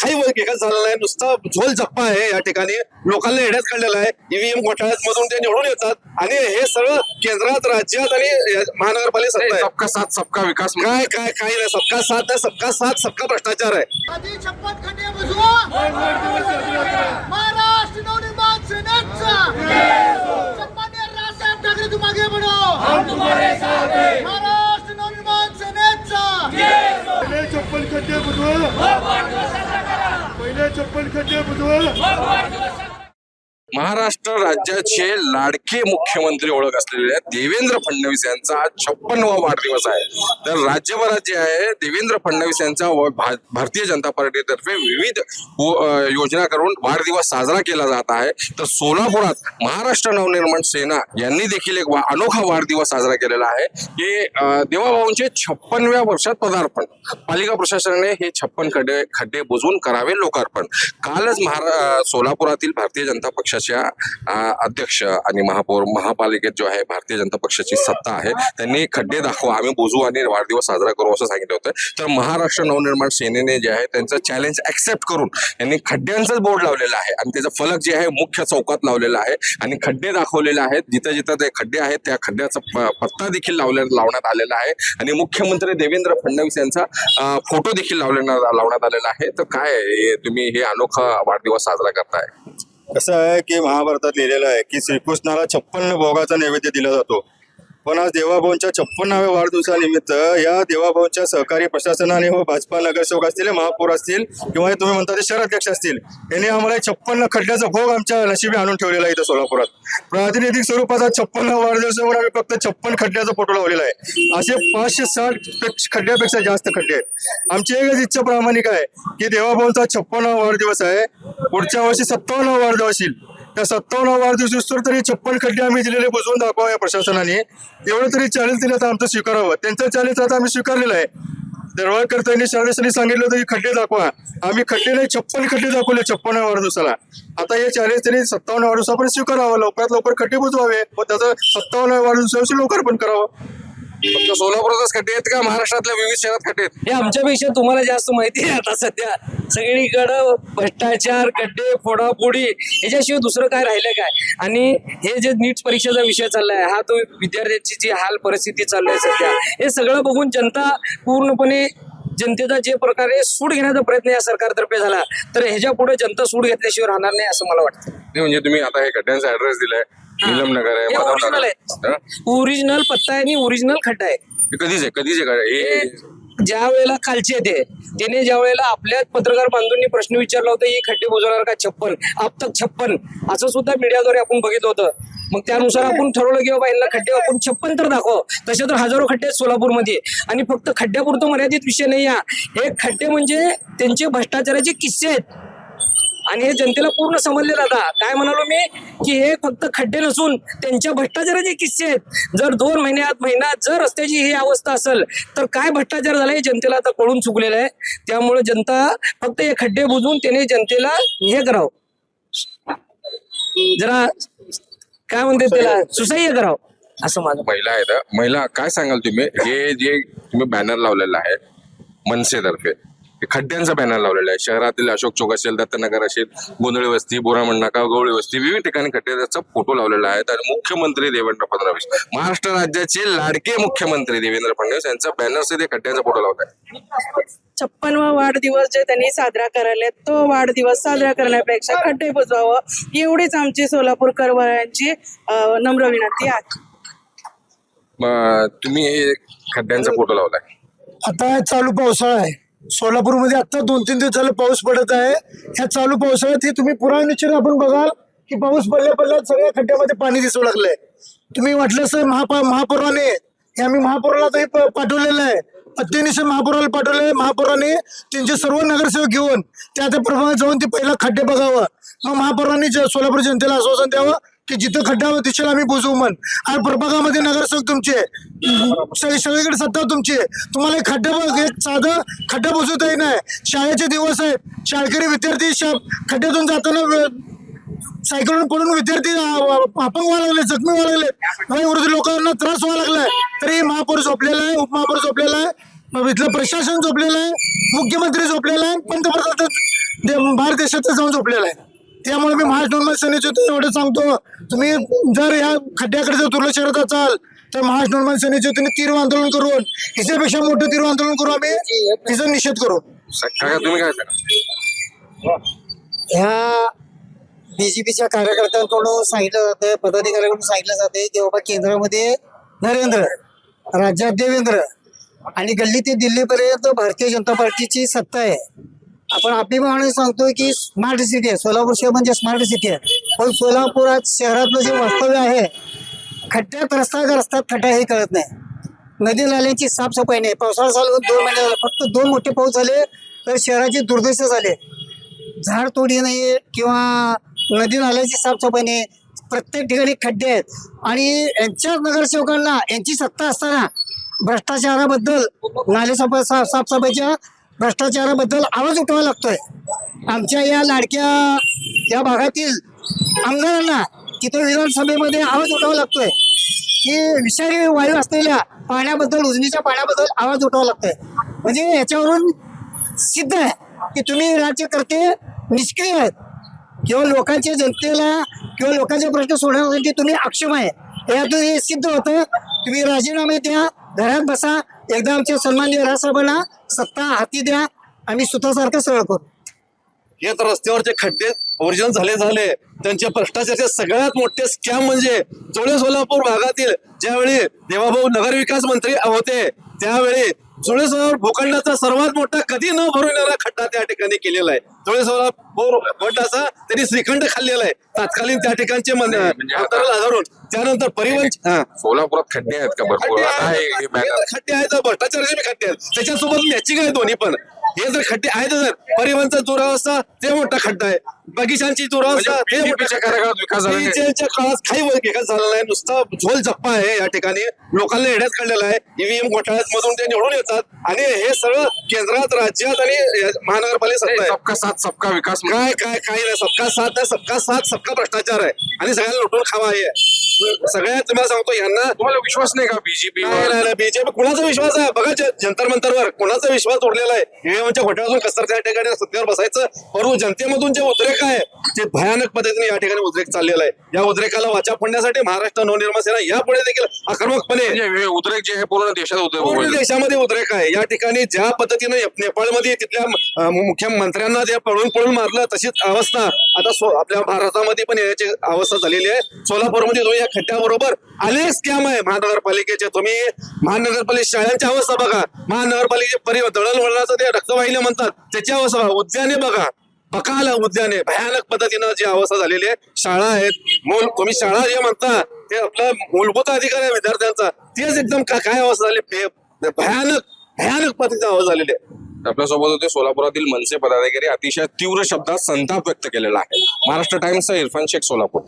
काही विकास झालेला नाही, नुसता झोल चप्पा आहे या ठिकाणी. लोकांना येण्यात काढलेला आहे. ईव्हीएम घोटाळ्यात मधून ते निवडून येतात आणि हे सगळं केंद्रात, राज्यात आणि महानगरपालिका सत्ता आहे. सबका साथ सबका विकास. काय काय काही नाही. सबका साथ आहे, सबका साथ सबका भ्रष्टाचार आहे. आधी शपथ खंडे बुजवा महाराष्ट्र नवनिर्माण सेनेचा सन्मान्य राजसाहेब ठाकरे तुम आगे बढ़ो, हम तुम्हारे साथ हैं. महाराष्ट्र नवनिर्माण सेनेचा पहिले चप्पल खड्डे बुजवा, पहिले चप्पल खड्डे बुजवा. महाराष्ट्र राज्याचे लाडके मुख्यमंत्री ओळख असलेले देवेंद्र फडणवीस यांचा आज 56वा वाढदिवस आहे. तर राज्यभरात जे आहे देवेंद्र फडणवीस यांचा भारतीय जनता पार्टीतर्फे विविध योजना करून वाढदिवस साजरा केला जात आहे. तर सोलापुरात महाराष्ट्र नवनिर्माण सेना यांनी देखील एक अनोखा वाढदिवस साजरा केलेला आहे की देवाभाऊंचे 56व्या वर्षात पदार्पण. पालिका प्रशासनाने हे 56 खड्डे बुजवून करावे लोकार्पण. कालच सोलापुरातील भारतीय जनता पक्षाच्या अध्यक्ष आणि महापालिकेत जो आहे भारतीय जनता पक्षाची सत्ता आहे, त्यांनी खड्डे दाखवा, आम्ही बुजवू आणि वाढदिवस साजरा करू असं सांगितलं होतं. तर महाराष्ट्र नवनिर्माण सेनेने जे आहे त्यांचं चॅलेंज ऍक्सेप्ट करून यांनी खड्ड्यांचाच बोर्ड लावलेला आहे आणि त्याचा फलक जे आहे मुख्य चौकात लावलेला आहे आणि खड्डे दाखवलेले आहेत. जिथं जिथं ते खड्डे आहेत त्या खड्ड्याचा पत्ता देखील लावण्यात आलेला आहे आणि मुख्यमंत्री देवेंद्र फडणवीस यांचा फोटो देखील लावण्यात आलेला आहे. तर काय तुम्ही हे अनोखा वाढदिवस साजरा करताय? कसं आहे की महाभारतात लिहिलेलं आहे की श्रीकृष्णाला 56 भोगाचा नैवेद्य दिला जातो. पण आज देवाभाऊंच्या 56व्या वाढदिवसानिमित्त या देवाभाऊंच्या सहकारी प्रशासनाने व भाजपा नगरसेवक असतील, महापौर असतील किंवा तुम्ही म्हणता ते शहराध्यक्ष असतील, यांनी आम्हाला 56 खड्ड्याचा भोग आमच्या नशिबी आणून ठेवलेला आहे. इथं सोलापुरात प्रातिनिधिक स्वरूपाचा 56 वाढदिवसावर आम्ही फक्त 56 खड्ड्याचा फोटो लावलेला आहे. असे 560 खड्ड्यापेक्षा जास्त खड्डे आहेत. आमची एकच इच्छा प्रामाणिक आहे की देवाभाऊंचा 56वा वाढदिवस आहे, पुढच्या वर्षी 57वा वाढदिवस येईल. त्या 57वा वाढदिवसावर तरी 56 खड्डे आम्ही दिलेले बुजवून दाखवा या प्रशासनाने. एवढं तरी चॅलेंज दिलं तर आमचं स्वीकारावं. त्यांचं चॅलेंज आता आम्ही स्वीकारलेलं आहे. दरवाळकर्त्यांनी शहरासाठी सांगितलं होतं की खड्डे दाखवा, आम्ही खड्डे नाही 56 खड्डे दाखवले 56व्या वाढदिवसाला. आता हे चॅलेंज त्यांनी 57व्या वाढदिवसापर्यंत स्वीकारावं, लवकरात लवकर खड्डे बुजवावे व त्याचं 57व्या वाढदिवसाविषयी लोकार्पण करावं. फक्त सोलापुरातच खड्डे आहेत का महाराष्ट्रातल्या विविध शहरात खड्डे आहेत? हे आमच्यापेक्षा तुम्हाला जास्त माहिती आहे. आता सध्या सगळीकडं भ्रष्टाचार, खड्डे, फोडाफोडी याच्याशिवाय दुसरं काय राहिलं काय? आणि हे जे नीट परीक्षेचा विषय चाललाय, हा तो विद्यार्थ्यांची जी हाल परिस्थिती चालली आहे सध्या, हे सगळं बघून जनता पूर्णपणे जनतेचा जे प्रकारे सूड घेण्याचा प्रयत्न या सरकारतर्फे झाला, तर ह्याच्या पुढे जनता सूड घेतल्याशिवाय राहणार नाही असं मला वाटतं. म्हणजे तुम्ही आता हे खड्ड्यांचा ऍड्रेस दिलाय, नीलम नगर आहे, माधव ओरिजिनल नगर आहे, ओरिजिनल पत्ता आहे आणि ओरिजिनल खड्डा आहे. कधीचे ज्या वेळेला खालचे ते त्याने ज्या वेळेला आपल्या पत्रकार बांधूंनी प्रश्न विचारला होता, ही खड्डे बुजवणार का 56 अब तक 56 असं सुद्धा मीडियाद्वारे आपण बघितलं होतं. मग त्यानुसार आपण ठरवलं की बाबा यांना खड्डे आपण 56 तर दाखव. तसे तर हजारो खड्डे आहेत सोलापूरमध्ये आणि फक्त खड्ड्यापुरतं मर्यादित विषय नाही. हे खड्डे म्हणजे त्यांचे भ्रष्टाचाराचे किस्से आहेत आणि हे जनतेला पूर्ण समजले जातात. काय म्हणालो मी की हे फक्त खड्डे नसून त्यांच्या भ्रष्टाचाराचे किस्से आहेत. जर 2 महिन्यात जर रस्त्याची ही अवस्था असेल तर काय भ्रष्टाचार झाला हे जनतेला आता कळून चुकलेलं आहे. त्यामुळे जनता फक्त हे खड्डे बुजवून त्याने जनतेला हे करावं, जरा काय म्हणते त्याला सुसह्य करावं असं माझं. महिला आहेत, महिला काय सांगाल तुम्ही? हे जे तुम्ही बॅनर लावलेला आहे मनसेतर्फे, खड्ड्यांचा बॅनर लावलेला आहे, शहरातील अशोक चौक असेल, दत्तनगर असेल, गोंधळी वस्ती, बोरामण नाका, गवळी वस्ती, विविध ठिकाणी खड्ड्याचा फोटो लावलेला आहे. आणि मुख्यमंत्री देवेंद्र फडणवीस, महाराष्ट्र राज्याचे लाडके मुख्यमंत्री देवेंद्र फडणवीस यांचा बॅनर ते खड्ड्यांचा फोटो लावत आहे. 56वा वाढदिवस जे त्यांनी साजरा करायला, तो वाढदिवस साजरा करण्यापेक्षा खड्डे बुजवावं एवढीच आमची सोलापूरकरांची नम्र विनंती आहे. तुम्ही हे खड्ड्यांचा फोटो लावलाय. आता चालू पावसाळा आहे सोलापूरमध्ये, आता 2-3 दिवस झाले पाऊस पडत आहे. ह्या चालू पावसाळ्यात हे तुम्ही पुरावा निश्चित आपण बघाल की पाऊस पडल्या सगळ्या खड्ड्यामध्ये पाणी दिसू लागलंय. तुम्ही वाटलं सर महापौराने हे आम्ही महापौराला पाठवलेलं आहे, अत्यनिशय महापौराला पाठवले. महापौराने त्यांचे सर्व नगरसेवक घेऊन त्या प्रमाणे जाऊन ते पहिला खड्डे बघावं. मग महापौरांनी सोलापूर जनतेला आश्वासन द्यावं की जिथं खड्डा दिसेल आम्ही बुजवू म्हण. आणि प्रभागामध्ये नगरसेवक तुमचे, सगळीकडे सत्ता तुमची, तुम्हाला एक साधं खड्डा बुजवता येत नाही. शाळेचे दिवस आहेत, शाळकरी विद्यार्थी खड्ड्यातून जाताना सायकलून पडून विद्यार्थी अपंग व्हायला लागले, जखमी व्हायला लागले, वृद्ध लोकांना त्रास व्हायला लागलाय. तरी महापौर झोपलेला आहे, उपमहापौर झोपलेला आहे, इथलं प्रशासन झोपलेलं आहे, मुख्यमंत्री झोपलेला आहे, पंतप्रधान बाहेर देशात जाऊन झोपलेला आहे. त्यामुळे मी महाराष्ट्र नवनिर्माण सेनेचे एवढं सांगतो, तुम्ही जर या खड्ड्याकडे जर दुर्लक्ष करत असाल तर महाराष्ट्र नवनिर्माण सेनेचे तुम्ही तीव्र आंदोलन करून ह्याच्यापेक्षा मोठं तीव्र आंदोलन करू, आम्ही ह्याचा निषेध करू. काय तुम्ही काय सांगा? ह्या बीजेपीच्या कार्यकर्त्यांकडून सांगितलं जातं, पदाधिकाऱ्यांकडून सांगितलं जाते की बाबा केंद्रामध्ये नरेंद्र, राज्यात देवेंद्र आणि गल्ली ते दिल्लीपर्यंत भारतीय जनता पार्टीची सत्ता आहे. आपण अभिमानाने सांगतोय की स्मार्ट सिटी आहे, सोलापूर शहर म्हणजे स्मार्ट सिटी आहे. पण सोलापुरात शहरातलं जे वास्तव्य आहे, खड्ड्यात रस्ता का रस्त्यात खड्डा हे कळत नाही. नदी नाल्यांची साफसफाई नाही. पावसाळा चालू 2 महिने झाले, फक्त 2 मोठे पाऊस झाले तर शहराची दुर्दशा झाले. झाड तोडी नाही किंवा नदी नाल्याची साफसफाई नाही. प्रत्येक ठिकाणी खड्डे आहेत आणि यांच्या नगरसेवकांना यांची सत्ता असताना भ्रष्टाचाराबद्दल, नाले साफसफाईच्या भ्रष्टाचाराबद्दल आवाज उठवावा लागतोय. आमच्या या लाडक्या या भागातील आमदारांना तिथं विधानसभेमध्ये आवाज उठवावा लागतोय की विषारी वायू असलेल्या पाण्याबद्दल, उजनीच्या पाण्याबद्दल आवाज उठवावा लागतोय. म्हणजे याच्यावरून सिद्ध आहे की तुम्ही राज्यकर्ते निष्क्रिय आहेत किंवा लोकांच्या जनतेला किंवा लोकांचे प्रश्न सोडवण्यासाठी तुम्ही अक्षम आहे. यातून हे सिद्ध होतं. तुम्ही राजीनामे द्या, घरात बसा, एकदा आमच्या सन्माननीय राजसाहेबांना सत्ता हाती द्या, आम्ही स्वतःसारखं सरळ करू. हे तर रस्त्यावरचे खड्डे ओरिजिनल झाले त्यांच्या भ्रष्टाचाराचे सगळ्यात मोठे स्कॅम म्हणजे जुळे सोलापूर भागातील ज्यावेळी देवाभाऊ नगर विकास मंत्री होते त्यावेळी जुळे सोलापूर भूखंडाचा सर्वात मोठा कधी न भरून येणारा खड्डा त्या ठिकाणी केलेला आहे. जुळे सोलापूर खड्डाचा त्यांनी श्रीखंड खाल्लेला आहे तात्कालीन त्या ठिकाणचे आमदाराला धरून. त्यानंतर परिवहन सोलापुरात खड्डे आहेत का भरपूर? आता हे खड्डे आहेत, भ्रष्टाचाराचे बी खड्डे आहेत, त्याच्यासोबत मॅचिंग आहे दोन्ही पण. हे जर खड्डे आहेत तर परिवहनचा दुरावस्था ते मोठा खड्डा आहे, बगीचांची दुरावस्था हे BJP काळात विकास झाला नाही. BJP काळात काही विकास झाला नाही. नुसता झोल झप्पा आहे या ठिकाणी. लोकांना येण्यात काढलेला आहे. ईव्हीएम घोटाळ्यात मधून ते निवडून येतात आणि हे सगळं केंद्रात, राज्यात आणि महानगरपालिका सत्ता आहे. सबका साथ सबका विकास काही नाही. सबका साथ आहे, सबका साथ सबका भ्रष्टाचार आहे आणि सगळ्यांना लुटून खावा आहे. सगळ्यात तुम्हाला सांगतो यांना तुम्हाला विश्वास नाही का बीजेपी? नाही बीजेपी कुणाचा विश्वास आहे बघा. जंतर मंतरवर कुणाचा विश्वास उरलेला आहे? ईव्हीएमच्या घोटाळ्यातून कसं त्या ठिकाणी सत्तेवर बसायचं. परंतु जनतेमधून जे उद्रेक आहे ते भयानक पद्धतीने या ठिकाणी उद्रेक चाललेला आहे. या उद्रेकाला वाचा फोडण्यासाठी महाराष्ट्र नवनिर्माण सेना यापुढे देखील आक्रमकपणे म्हणजे उद्रेक जे आहे पूर्ण देशात पूर्ण उद्रेक देशामध्ये उद्रेक आहे. या ठिकाणी ज्या पद्धतीने नेपाळमध्ये तिथल्या मुख्यमंत्र्यांना जे पळून मारलं तशीच अवस्था आता आपल्या भारतामध्ये पण याची अवस्था झालेली आहे. सोलापूरमध्ये तुम्ही या खड्ड्याबरोबर अनेक स्कॅम आहे महानगरपालिकेचे. तुम्ही महानगरपालिका शाळांची अवस्था बघा, महानगरपालिकेचे दळणवळणाचं ते रक्तवाहिन्या म्हणतात त्याची अवस्था बघा, उद्याने बघा, बकाल उद्याने भयानक पद्धतीनं जी अवस्था झालेली आहे. शाळा आहेत, तुम्ही शाळा जे म्हणता ते आपला मूलभूत अधिकार आहे विद्यार्थ्यांचा, तेच एकदम काय अवस्था झाली, भयानक पद्धतीची अवस्था झालेली आहे. आपल्यासोबत होते सोलापुरातील मनसे पदाधिकारी. अतिशय तीव्र शब्दात संताप व्यक्त केलेला आहे. महाराष्ट्र टाइम्सचा इरफान शेख, सोलापूर.